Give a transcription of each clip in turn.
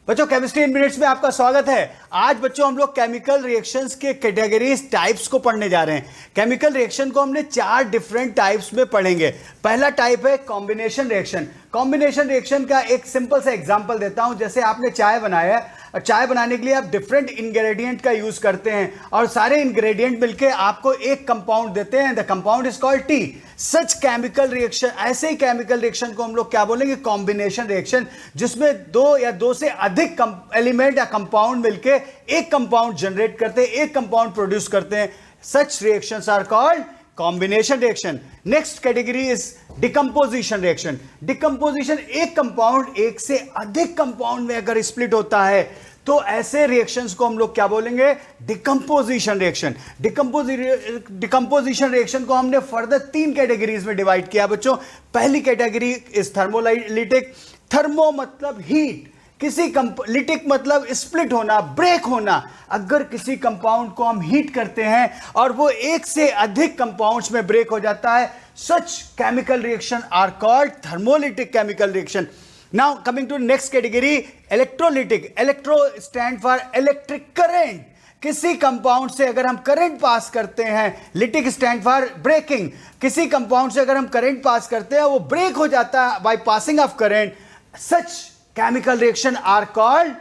बच्चों chemistry in minutes में आपका स्वागत है। आज बच्चों हम लोग केमिकल रिएक्शंस के कैटेगरीज टाइप्स को पढ़ने जा रहे हैं। केमिकल रिएक्शन को हमने 4 डिफरेंट टाइप्स में पढ़ेंगे। पहला टाइप है कॉम्बिनेशन रिएक्शन। कॉम्बिनेशन रिएक्शन का एक सिंपल सा एग्जांपल देता हूं। जैसे आपने चाय बनाया है और चाय बनाने के लिए आप डिफरेंट इंग्रेडिएंट का यूज करते हैं और सारे इंग्रेडिएंट मिलके आपको एक कंपाउंड देते हैं। The compound is called T. Such chemical reaction, ऐसे ही केमिकल रिएक्शन को हम लोग क्या बोलेंगे? कॉम्बिनेशन रिएक्शन, जिसमें दो या दो से अधिक एलिमेंट या कंपाउंड मिलके एक कंपाउंड जनरेट करते हैं, एक कंपाउंड प्रोड्यूस करते हैं। Such reactions are called combination reaction. Next category is decomposition reaction. Decomposition, एक कंपाउंड एक से अधिक कंपाउंड में अगर स्प्लिट होता है तो ऐसे रिएक्शंस को हम लोग क्या बोलेंगे? Decomposition reaction. डिकम्पोजिशन रिएक्शन को हमने फर्दर 3 कैटेगरीज में डिवाइड किया बच्चों। पहली कैटेगरी इज थर्मोलाइटिक। थर्मो मतलब हीट, किसी लिटिक मतलब स्प्लिट होना, ब्रेक होना। अगर किसी कंपाउंड को हम हीट करते हैं और वो एक से अधिक कंपाउंड्स में ब्रेक हो जाता है, such chemical reaction are called thermolytic chemical reaction. Now coming to next category, electrolytic. Electro stand for electric current. किसी कंपाउंड से अगर हम करंट पास करते हैं, लिटिक स्टैंड फॉर ब्रेकिंग। किसी कंपाउंड से अगर हम करंट पास करते हैं वो ब्रेक हो जाता है by passing of current. Such chemical reaction are called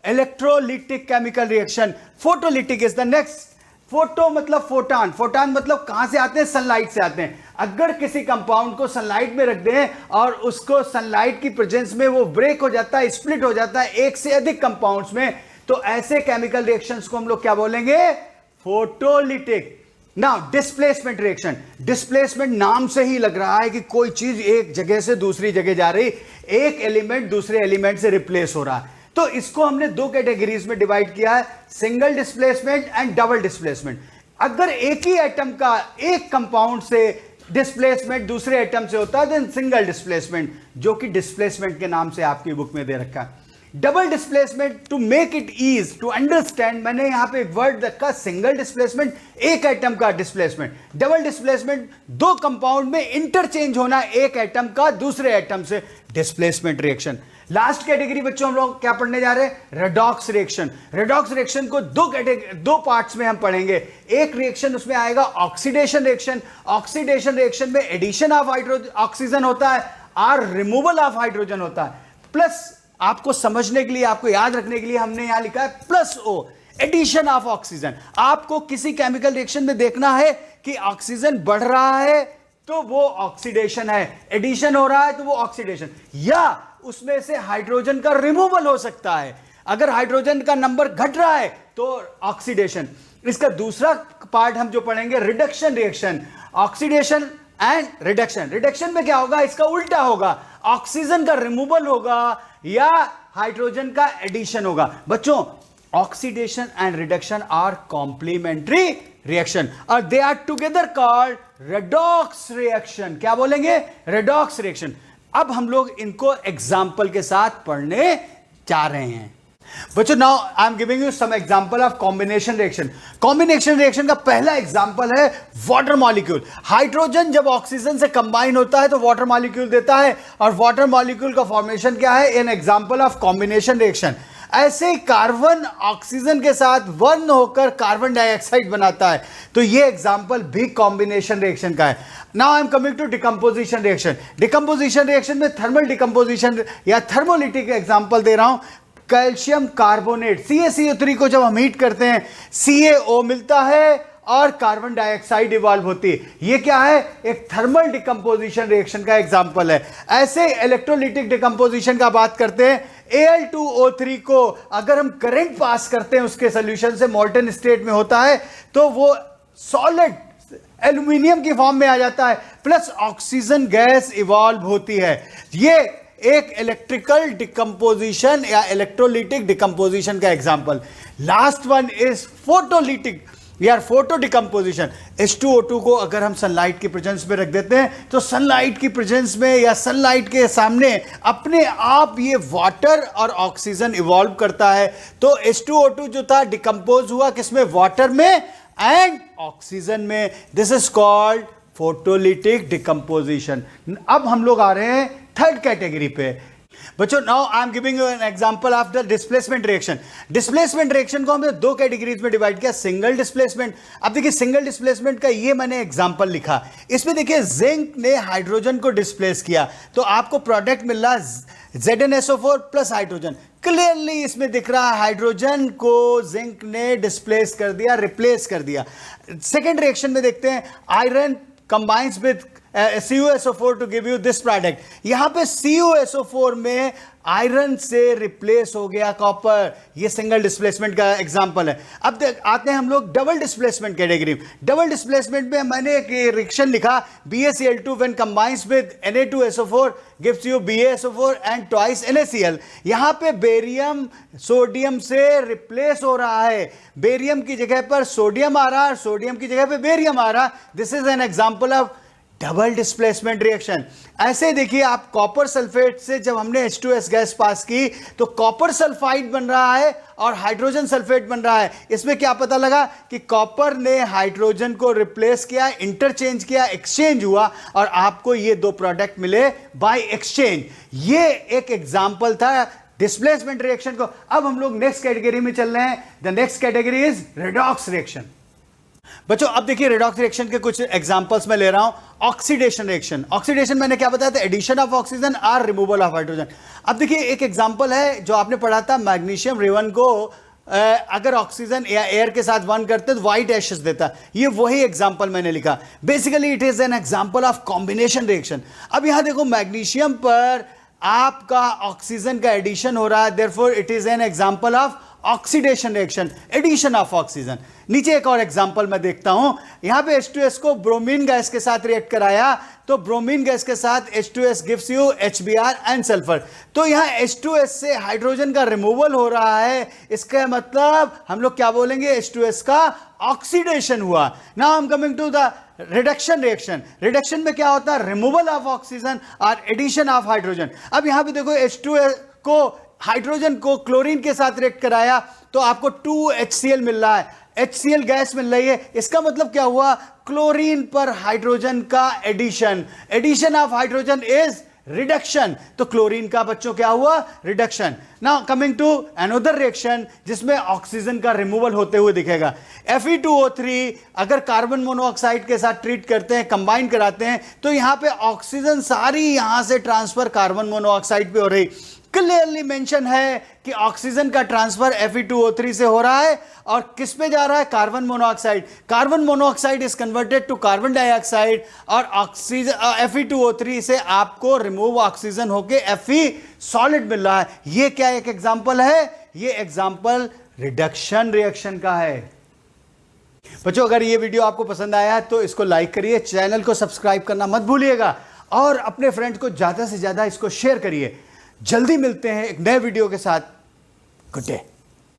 electrolytic chemical reaction. Photolytic is the next. Photo मतलब फोटान। फोटान मतलब कहां से आते हैं? सनलाइट से आते हैं। अगर किसी कंपाउंड को सनलाइट में रख दें और उसको सनलाइट की प्रेजेंस में वो ब्रेक हो जाता है, स्प्लिट हो जाता है एक से अधिक कंपाउंड्स में, तो ऐसे केमिकल रिएक्शंस को हम लोग क्या बोलेंगे? Photolytic. Now displacement reaction. Displacement नाम से ही लग रहा है कि कोई चीज एक जगह से दूसरी जगह जा रही, एक एलिमेंट दूसरे एलिमेंट से रिप्लेस हो रहा है। तो इसको हमने 2 कैटेगरीज में डिवाइड किया है, single displacement and double displacement. अगर एक ही एटम का एक कंपाउंड से डिस्प्लेसमेंट दूसरे एटम से होता है देन सिंगल डिस्प्लेसमेंट, जो कि डिस्प्लेसमेंट के नाम से आपकी बुक में दे रखा है। Double displacement, to make it easy to understand, मैंने यहां पे एक वर्ड रखा, सिंगल डिस्प्लेसमेंट एक एटम का डिस्प्लेसमेंट। डबल डिस्प्लेसमेंट 2 कंपाउंड में इंटरचेंज होना एक एटम का दूसरे एटम से, डिस्प्लेसमेंट रिएक्शन। लास्ट कैटेगरी बच्चों हम लोग क्या पढ़ने जा रहे हैं? Redox reaction. रेडॉक्स रिएक्शन को 2 पार्ट्स में हम पढ़ेंगे। एक रिएक्शन उसमें आएगा ऑक्सीडेशन रिएक्शन। ऑक्सीडेशन रिएक्शन में एडिशन ऑफ ऑक्सीजन होता है और रिमूवल ऑफ हाइड्रोजन होता है। प्लस आपको समझने के लिए, आपको याद रखने के लिए हमने यहां लिखा है plus O, addition of oxygen. आपको किसी केमिकल रिएक्शन में देखना है कि ऑक्सीजन बढ़ रहा है तो वो ऑक्सीडेशन है, एडिशन हो रहा है तो वो ऑक्सीडेशन, या उसमें से हाइड्रोजन का रिमूवल हो सकता है। अगर हाइड्रोजन का नंबर घट रहा है तो ऑक्सीडेशन। इसका दूसरा पार्ट हम जो पढ़ेंगे, reduction reaction. Oxidation and reduction. Reduction में क्या होगा? इसका उल्टा होगा, ऑक्सीजन का रिमूवल होगा या हाइड्रोजन का एडिशन होगा। बच्चों oxidation and reduction are complementary reaction और they are together called redox reaction. क्या बोलेंगे? Redox reaction. अब हम लोग इनको एग्जाम्पल के साथ पढ़ने जा रहे हैं। बच्चों now I am giving you some example of combination reaction. Combination reaction का पहला एग्जांपल है वाटर मॉलिक्यूल। हाइड्रोजन जब ऑक्सीजन से कंबाइन होता है तो वाटर मॉलिक्यूल देता है, और वाटर मॉलिक्यूल का फॉर्मेशन क्या है? N example of combination reaction. ऐसे कार्बन ऑक्सीजन के साथ बर्न होकर कार्बन डाइऑक्साइड बनाता है, तो ये एग्जांपल भी कॉम्बिनेशन रिएक्शन का है। Now I am coming to decomposition reaction. Decomposition reaction में थर्मल डिकम्पोजिशन या थर्मोलिटिक एग्जांपल दे रहा हूं। कैल्शियम कार्बोनेट CaCO3 को जब हम हीट करते हैं CaO मिलता है और कार्बन डाइऑक्साइड इवॉल्व होती है। ये क्या है? एक थर्मल डिकम्पोजिशन रिएक्शन का एग्जांपल है। ऐसे इलेक्ट्रोलिटिक डिकम्पोजिशन का बात करते हैं। Al2O3 को अगर हम करंट पास करते हैं उसके सॉल्यूशन से, मोल्टन स्टेट में होता है, तो वो सॉलिड एल्यूमिनियम की फॉर्म में आ जाता है, प्लस ऑक्सीजन गैस इवॉल्व होती है। ये एक इलेक्ट्रिकल डिकम्पोजिशन या इलेक्ट्रोलिटिक डिकम्पोजिशन का example. Last one is photolytic या फोटो डिकम्पोजिशन। H2O2 को अगर हम सनलाइट की प्रेजेंस में रख देते हैं तो सनलाइट की प्रेजेंस में या सनलाइट के सामने अपने आप ये वाटर और ऑक्सीजन इवॉल्व करता है। तो H2O2 जो था डिकम्पोज हुआ किसमें? वाटर में एंड ऑक्सीजन में। This is called photolytic decomposition. अब हम लोग आ रहे हैं थर्ड कैटेगरी पे। बच्चों now I am giving you N example of the displacement reaction. Displacement reaction को हमने दो कैटेगरीज में डिवाइड किया, सिंगल डिस्प्लेसमेंट। अब देखिए सिंगल डिस्प्लेसमेंट का ये मैंने एग्जांपल लिखा, इसमें देखिए जिंक ने हाइड्रोजन को डिस्प्लेस किया तो आपको प्रोडक्ट मिल रहा ZnSO4 प्लस हाइड्रोजन। क्लियरली इसमें दिख रहा है हाइड्रोजन को जिंक ने डिस्प्लेस कर दिया, रिप्लेस कर दिया। सेकेंड रिएक्शन में देखते हैं iron combines with CuSO4 to give you this product. यहां पे CuSO4 में आयरन से रिप्लेस हो गया कॉपर, ये सिंगल डिस्प्लेसमेंट का एग्जांपल है। अब आते हैं हम लोग double displacement category. Double displacement में मैंने एक रिएक्शन लिखा BaCl2 when combines with Na2SO4 gives you BaSO4 and twice NaCl। यहां पे बेरियम सोडियम से रिप्लेस हो रहा है, बेरियम की जगह पर सोडियम आ रहा है, सोडियम की जगह पे बेरियम आ रहा। This is an example of double displacement reaction. ऐसे देखिए आप कॉपर सल्फेट से जब हमने H2S गैस पास की तो कॉपर सल्फाइड बन रहा है और हाइड्रोजन सल्फेट बन रहा है। इसमें क्या पता लगा कि कॉपर ने हाइड्रोजन को रिप्लेस किया, इंटरचेंज किया, एक्सचेंज हुआ और आपको ये दो प्रोडक्ट मिले बाय एक्सचेंज। ये एक एग्जांपल था डिस्प्लेसमेंट रिएक्शन को। अब हम लोग नेक्स्ट कैटेगरी में चल रहे हैं। The next category is redox reaction. बच्चों अब देखिए रेडॉक्स रिएक्शन के कुछ एग्जांपल्स मैं ले रहा हूं। ऑक्सीडेशन रिएक्शन, ऑक्सीडेशन मैंने क्या बताया था, एडिशन ऑफ ऑक्सीजन और रिमूवल ऑफ हाइड्रोजन। अब देखिए एक एग्जांपल है जो आपने पढ़ा था, मैग्नीशियम रेवन को अगर ऑक्सीजन या एयर के साथ बर्न करते तो व्हाइट एशेस देता। ये वही एग्जांपल मैंने लिखा। Basically it is an example of combination reaction. अब यहां देखो मैग्नीशियम पर आपका ऑक्सीजन का एडिशन हो रहा है, therefore it is an example of oxidation reaction, addition of oxygen. नीचे एक और एग्जांपल मैं देखता हूं, यहां पे H2S को ब्रोमीन गैस के साथ रिएक्ट कराया तो ब्रोमीन गैस के साथ H2S gives you HBr and sulphur. तो यहां H2S से हाइड्रोजन का रिमूवल हो रहा है, इसका मतलब हम लोग क्या बोलेंगे, H2S का ऑक्सीडेशन हुआ। Now I am coming to the reduction reaction. Reduction में क्या होता है, रिमूवल ऑफ ऑक्सीजन और एडिशन ऑफ हाइड्रोजन। अब यहां पे देखो H2S को हाइड्रोजन को क्लोरीन के साथ रिएक्ट कराया तो आपको 2HCl मिल रहा है, HCl गैस मिल रही है। इसका मतलब क्या हुआ, क्लोरीन पर हाइड्रोजन का addition, addition of hydrogen is reduction. तो क्लोरीन का बच्चों क्या हुआ, reduction. Now coming to another reaction जिसमें ऑक्सीजन का रिमूवल होते हुए दिखेगा। Fe2O3 अगर कार्बन मोनोऑक्साइड के साथ ट्रीट करते हैं, कंबाइन कराते हैं तो यहां पे ऑक्सीजन सारी यहां से ट्रांसफर कार्बन मोनोऑक्साइड पे हो रही। क्लियरली मेंशन है कि ऑक्सीजन का ट्रांसफर Fe2O3 से हो रहा है और किस पे जा रहा है, carbon monoxide. Carbon monoxide is converted to carbon dioxide और ऑक्सीजन Fe2O3 से आपको रिमूव ऑक्सीजन होके Fe सॉलिड मिल रहा है। ये क्या एक एग्जांपल है, ये एग्जांपल रिडक्शन रिएक्शन का है। बच्चों अगर ये वीडियो आपको पसंद आया है तो इसको लाइक करिए, चैनल को सब्सक्राइब करना मत भूलिएगा और अपने फ्रेंड को ज्यादा से ज्यादा इसको शेयर करिए। जल्दी मिलते हैं एक नए वीडियो के साथ। Good day.